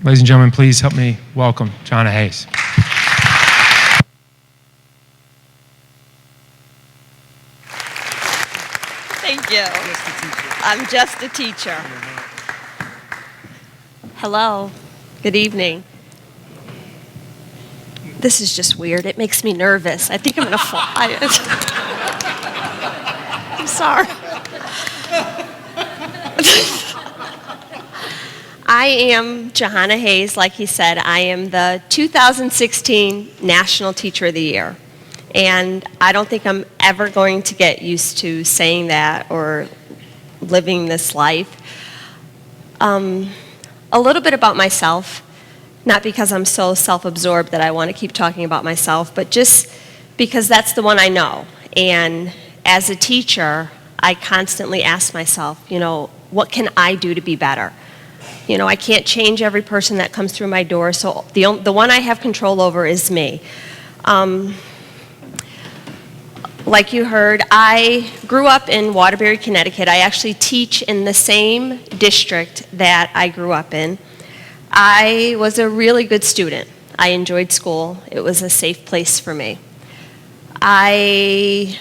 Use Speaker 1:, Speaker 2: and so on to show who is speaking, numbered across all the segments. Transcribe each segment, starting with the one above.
Speaker 1: Ladies and gentlemen, please help me welcome Jahana Hayes.
Speaker 2: Thank you. I'm just a teacher. Hello. Good evening. This is just weird. It makes me nervous. I think I'm going to fly. I'm sorry. I am Jahana Hayes. Like he said, I am the 2016 National Teacher of the Year. And I don't think I'm ever going to get used to saying that or living this life. A little bit about myself, not because I'm so self-absorbed that I want to keep talking about myself, but just because that's the one I know. And as a teacher, I constantly ask myself, what can I do to be better? I can't change every person that comes through my door, so the one I have control over is me. Like you heard, I grew up in Waterbury, Connecticut. I actually teach in the same district that I grew up in. I was a really good student. I enjoyed school. It was a safe place for me. I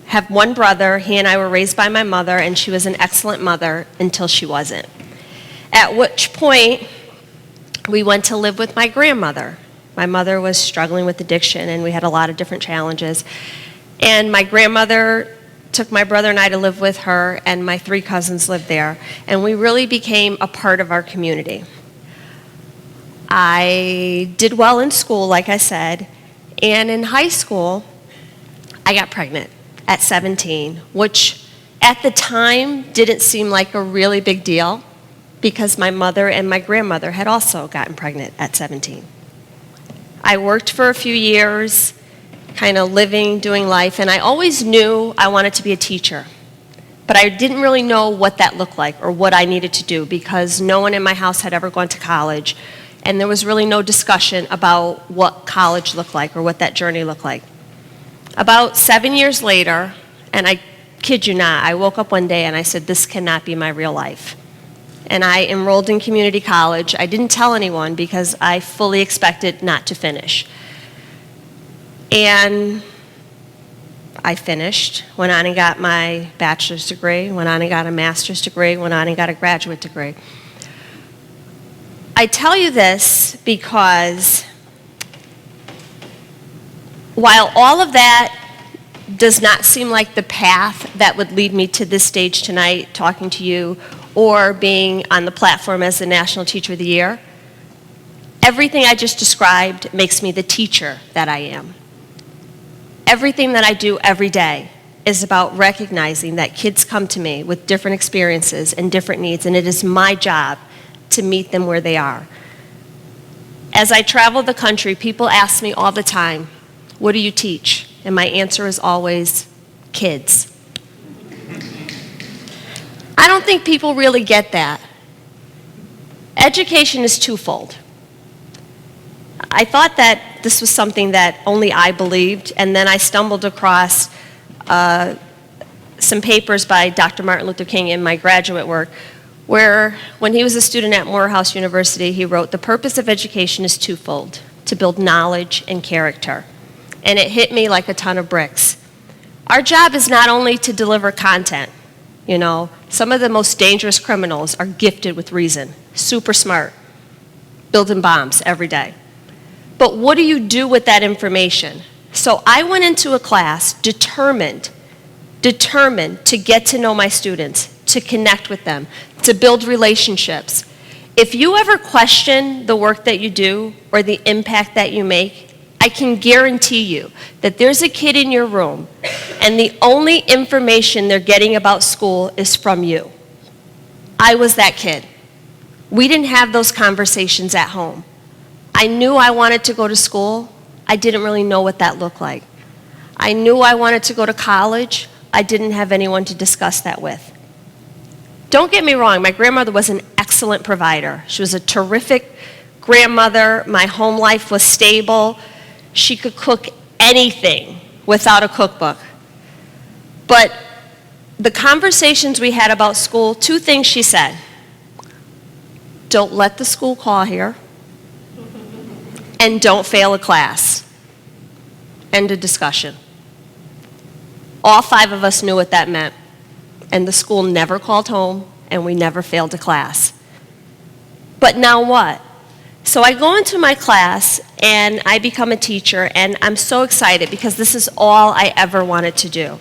Speaker 2: have one brother. He and I were raised by my mother, and she was an excellent mother until she wasn't. At which point, we went to live with my grandmother. My mother was struggling with addiction, and we had a lot of different challenges. And my grandmother took my brother and I to live with her, and my 3 cousins lived there. And we really became a part of our community. I did well in school, like I said, and in high school, I got pregnant at 17, which at the time didn't seem like a really big deal because my mother and my grandmother had also gotten pregnant at 17. I worked for a few years, kind of living, doing life, and I always knew I wanted to be a teacher. But I didn't really know what that looked like or what I needed to do because no one in my house had ever gone to college, and there was really no discussion about what college looked like or what that journey looked like. About 7 years later, and I kid you not, I woke up one day and I said, this cannot be my real life. And I enrolled in community college. I didn't tell anyone because I fully expected not to finish. And I finished, went on and got my bachelor's degree, went on and got a master's degree, went on and got a graduate degree. I tell you this because while all of that does not seem like the path that would lead me to this stage tonight, talking to you, or being on the platform as the National Teacher of the Year, everything I just described makes me the teacher that I am. Everything that I do every day is about recognizing that kids come to me with different experiences and different needs, and it is my job to meet them where they are. As I travel the country, people ask me all the time, what do you teach? And my answer is always, kids. I don't think people really get that. Education is twofold. I thought that this was something that only I believed, and then I stumbled across some papers by Dr. Martin Luther King in my graduate work, where when he was a student at Morehouse University, he wrote, the purpose of education is twofold, to build knowledge and character. And it hit me like a ton of bricks. Our job is not only to deliver content. Some of the most dangerous criminals are gifted with reason, super smart, building bombs every day. But what do you do with that information? So I went into a class determined to get to know my students, to connect with them, to build relationships. If you ever question the work that you do or the impact that you make, I can guarantee you that there's a kid in your room and the only information they're getting about school is from you. I was that kid. We didn't have those conversations at home. I knew I wanted to go to school. I didn't really know what that looked like. I knew I wanted to go to college. I didn't have anyone to discuss that with. Don't get me wrong, my grandmother was an excellent provider. She was a terrific grandmother. My home life was stable. She could cook anything without a cookbook. But the conversations we had about school, 2 things she said. don't let the school call here, and don't fail a class. End of discussion. All 5 of us knew what that meant, and the school never called home, and we never failed a class. But now what? So I go into my class, and I become a teacher, and I'm so excited because this is all I ever wanted to do.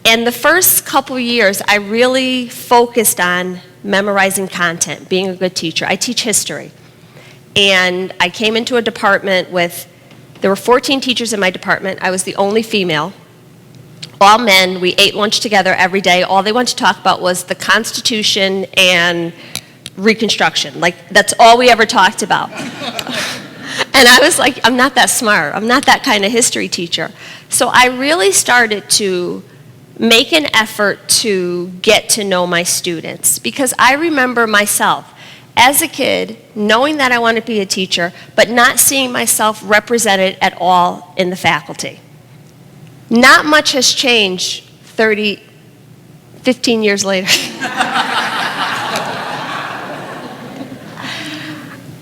Speaker 2: And the first couple years, I really focused on memorizing content, being a good teacher. I teach history. And I came into a department there were 14 teachers in my department. I was the only female. All men. We ate lunch together every day. All they wanted to talk about was the Constitution and Reconstruction. Like, that's all we ever talked about. And I was like, I'm not that smart. I'm not that kind of history teacher. So I really started to make an effort to get to know my students, because I remember myself as a kid knowing that I wanted to be a teacher, but not seeing myself represented at all in the faculty. Not much has changed 15 years later.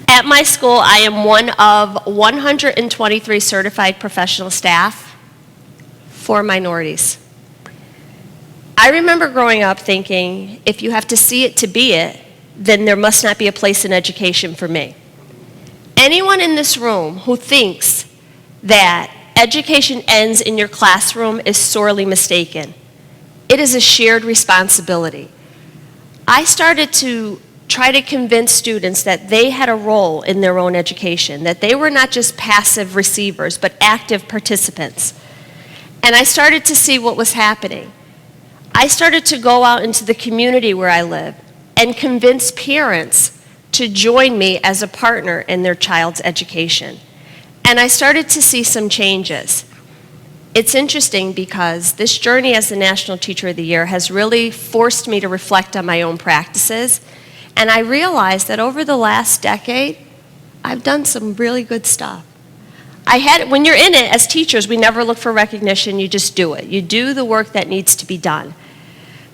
Speaker 2: At my school, I am one of 123 certified professional staff for minorities. I remember growing up thinking, if you have to see it to be it, then there must not be a place in education for me. Anyone in this room who thinks that education ends in your classroom is sorely mistaken. It is a shared responsibility. I started to try to convince students that they had a role in their own education, that they were not just passive receivers, but active participants. And I started to see what was happening. I started to go out into the community where I live and convince parents to join me as a partner in their child's education. And I started to see some changes. It's interesting because this journey as the National Teacher of the Year has really forced me to reflect on my own practices. And I realized that over the last decade, I've done some really good stuff. When you're in it as teachers, we never look for recognition, you just do it. You do the work that needs to be done.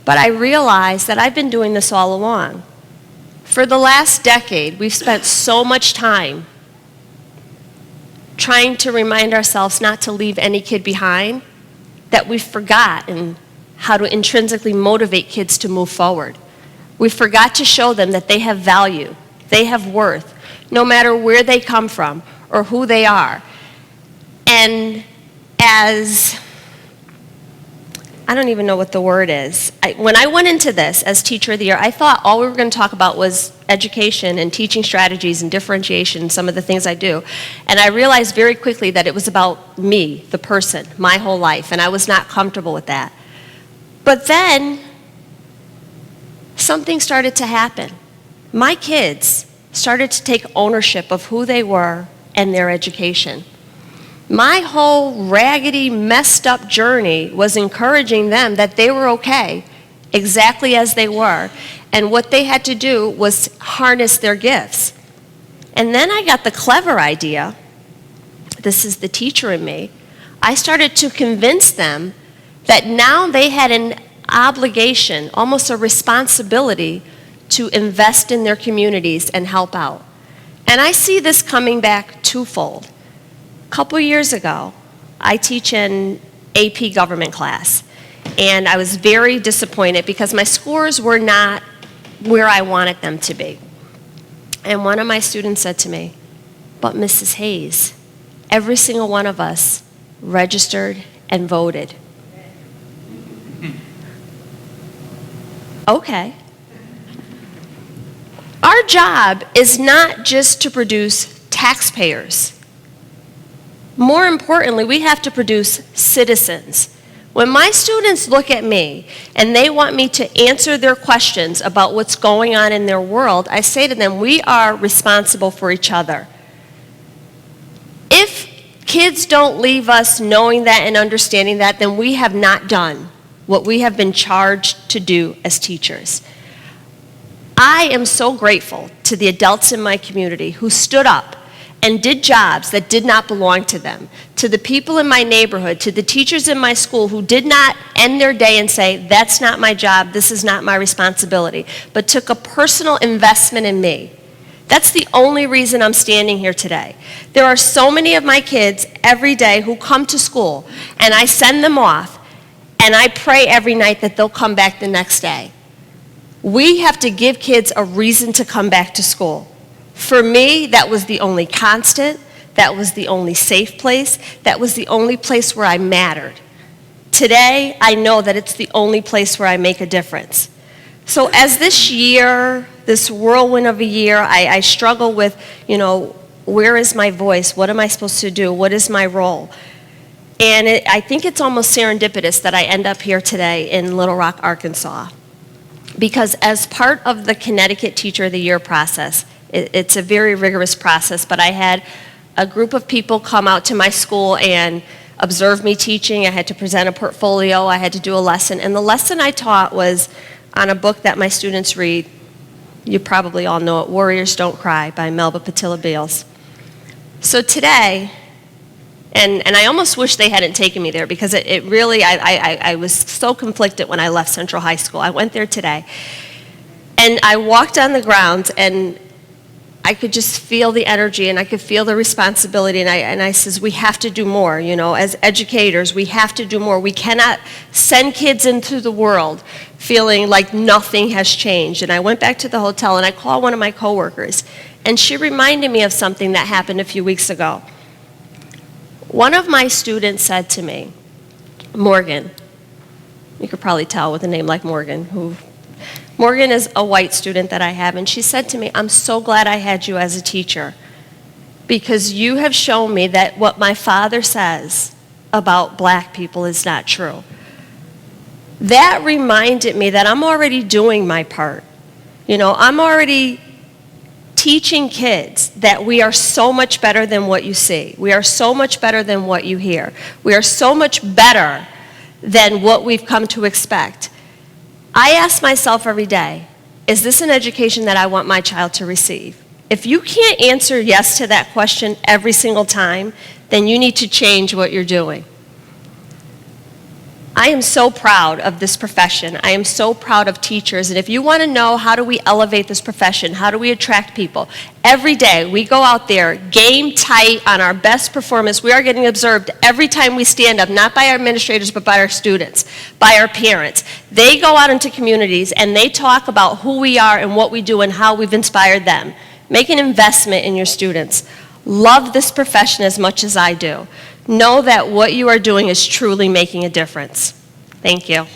Speaker 2: But I realized that I've been doing this all along. For the last decade, we've spent so much time trying to remind ourselves not to leave any kid behind that we've forgotten how to intrinsically motivate kids to move forward. We forgot to show them that they have value, they have worth, no matter where they come from or who they are. And I don't even know what the word is. When I went into this as Teacher of the Year, I thought all we were going to talk about was education and teaching strategies and differentiation, some of the things I do. And I realized very quickly that it was about me, the person, my whole life, and I was not comfortable with that. But then something started to happen. My kids started to take ownership of who they were and their education. My whole raggedy, messed up journey was encouraging them that they were okay, exactly as they were, and what they had to do was harness their gifts. And then I got the clever idea, this is the teacher in me, I started to convince them that now they had an obligation, almost a responsibility, to invest in their communities and help out. And I see this coming back twofold. A couple years ago, I teach an AP government class, and I was very disappointed because my scores were not where I wanted them to be. And one of my students said to me, "But Mrs. Hayes, every single one of us registered and voted." Okay. Our job is not just to produce taxpayers. More importantly, we have to produce citizens. When my students look at me and they want me to answer their questions about what's going on in their world, I say to them, we are responsible for each other. If kids don't leave us knowing that and understanding that, then we have not done what we have been charged to do as teachers. I am so grateful to the adults in my community who stood up and did jobs that did not belong to them, to the people in my neighborhood, to the teachers in my school who did not end their day and say, that's not my job, this is not my responsibility, but took a personal investment in me That's the only reason I'm standing here today. There are so many of my kids every day who come to school, and I send them off, and I pray every night that they'll come back the next day. We have to give kids a reason to come back to school. For me, that was the only constant, that was the only safe place, that was the only place where I mattered. Today, I know that it's the only place where I make a difference. So as this year, this whirlwind of a year, I struggle with, where is my voice? What am I supposed to do? What is my role? And I think it's almost serendipitous that I end up here today in Little Rock, Arkansas. Because as part of the Connecticut Teacher of the Year process, it's a very rigorous process, but I had a group of people come out to my school and observe me teaching. I had to present a portfolio. I had to do a lesson. And the lesson I taught was on a book that my students read. You probably all know it, Warriors Don't Cry by Melba Patilla Beals. So today, and I almost wish they hadn't taken me there because it really, I was so conflicted when I left Central High School. I went there today, and I walked on the grounds, and I could just feel the energy, and I could feel the responsibility, and I says, we have to do more, as educators, we have to do more. We cannot send kids into the world feeling like nothing has changed. And I went back to the hotel, and I called one of my coworkers, and she reminded me of something that happened a few weeks ago. One of my students said to me, Morgan, you could probably tell with a name like Morgan, Morgan is a white student that I have, and she said to me, I'm so glad I had you as a teacher because you have shown me that what my father says about black people is not true. That reminded me that I'm already doing my part. I'm already teaching kids that we are so much better than what you see. We are so much better than what you hear. We are so much better than what we've come to expect. I ask myself every day, is this an education that I want my child to receive? If you can't answer yes to that question every single time, then you need to change what you're doing. I am so proud of this profession. I am so proud of teachers. And if you want to know how do we elevate this profession, how do we attract people, every day we go out there game tight on our best performance. We are getting observed every time we stand up, not by our administrators, but by our students, by our parents. They go out into communities and they talk about who we are and what we do and how we've inspired them. Make an investment in your students. Love this profession as much as I do. Know that what you are doing is truly making a difference. Thank you.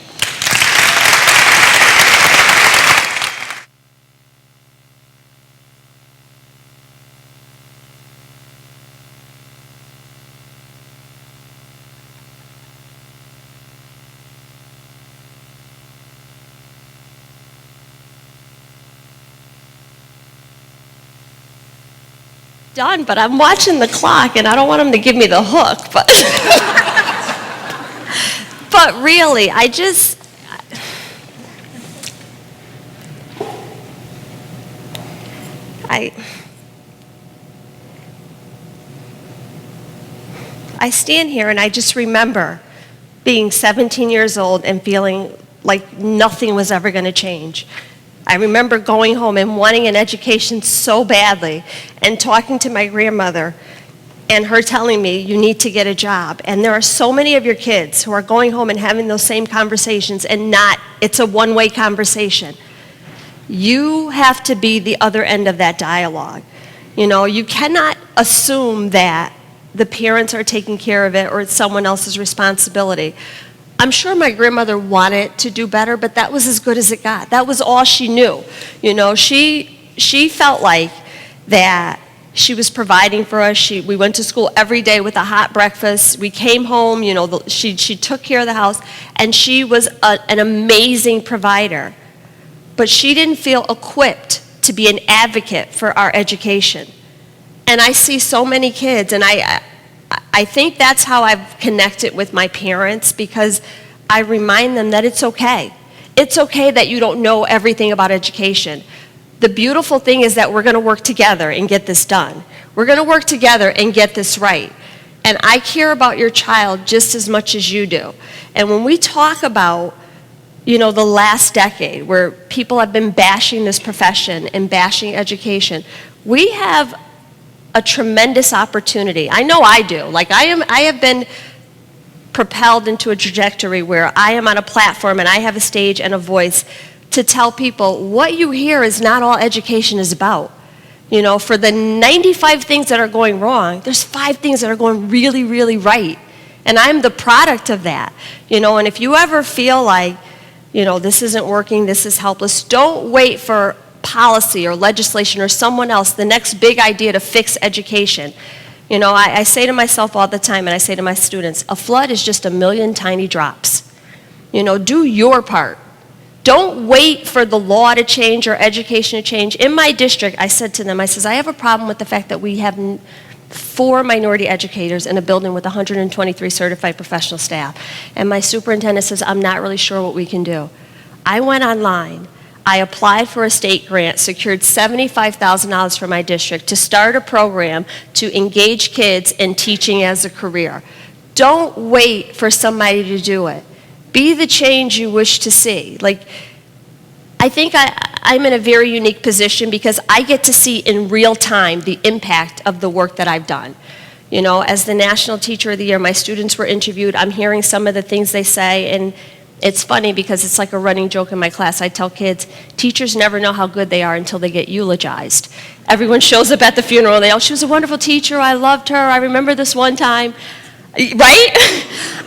Speaker 2: Done, but I'm watching the clock and I don't want them to give me the hook, but but really, I stand here and I just remember being 17 years old and feeling like nothing was ever going to change. I remember going home and wanting an education so badly and talking to my grandmother and her telling me, you need to get a job. And there are so many of your kids who are going home and having those same conversations and it's a one-way conversation. You have to be the other end of that dialogue. You cannot assume that the parents are taking care of it or it's someone else's responsibility. I'm sure my grandmother wanted to do better, but that was as good as it got. That was all she knew. She felt like that she was providing for us. We went to school every day with a hot breakfast. We came home, she took care of the house, and she was an amazing provider. But she didn't feel equipped to be an advocate for our education. And I see so many kids, and I think that's how I've connected with my parents because I remind them that it's okay. It's okay that you don't know everything about education. The beautiful thing is that we're going to work together and get this done. We're going to work together and get this right. And I care about your child just as much as you do. And when we talk about, the last decade where people have been bashing this profession and bashing education, We have a tremendous opportunity. I know I do. Like I have been propelled into a trajectory where I am on a platform and I have a stage and a voice to tell people what you hear is not all education is about. You know, for the 95 things that are going wrong, there's 5 things that are going really, really right. And I'm the product of that. You know, and if you ever feel like, you know, this isn't working, this is helpless, don't wait for policy or legislation or someone else, the next big idea to fix education. You know, I say to myself all the time, and I say to my students, a flood is just a million tiny drops. You know, do your part. Don't wait for the law to change or education to change. In my district, I said to them, I have a problem with the fact that we have 4 minority educators in a building with 123 certified professional staff. And my superintendent says, I'm not really sure what we can do. I went online. I applied for a state grant, secured $75,000 for my district to start a program to engage kids in teaching as a career. Don't wait for somebody to do it. Be the change you wish to see. Like, I think I'm in a very unique position because I get to see in real time the impact of the work that I've done. You know, as the National Teacher of the Year, my students were interviewed. I'm hearing some of the things they say, and it's funny because it's like a running joke in my class. I tell kids, teachers never know how good they are until they get eulogized. Everyone shows up at the funeral, and she was a wonderful teacher, I loved her, I remember this one time. Right?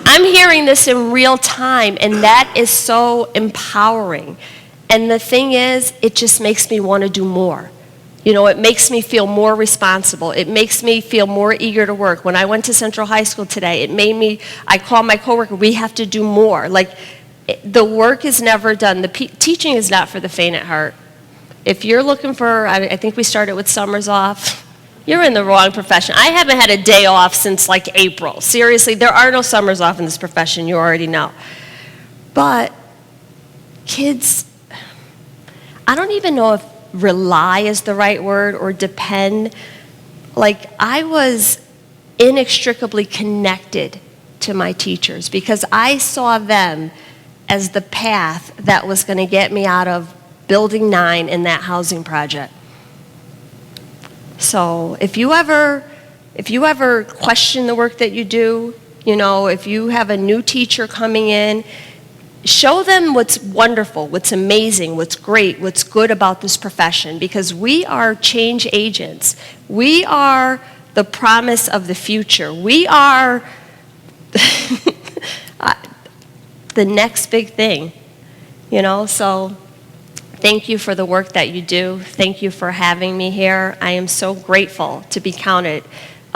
Speaker 2: I'm hearing this in real time, and that is so empowering. And the thing is, it just makes me want to do more. You know, it makes me feel more responsible. It makes me feel more eager to work. When I went to Central High School today, I called my coworker, we have to do more. Like, the work is never done. Teaching is not for the faint at heart. If you're looking for, I think we started with summers off, you're in the wrong profession. I haven't had a day off since like April. Seriously, there are no summers off in this profession, you already know. But kids, I don't even know if rely is the right word or depend. Like, I was inextricably connected to my teachers because I saw them as the path that was going to get me out of Building 9 in that housing project. So if you ever question the work that you do, you know, if you have a new teacher coming in, show them what's wonderful, what's amazing, what's great, what's good about this profession, because we are change agents. We are the promise of the future. We are the next big thing, you know, so thank you for the work that you do. Thank you for having me here. I am so grateful to be counted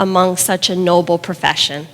Speaker 2: among such a noble profession.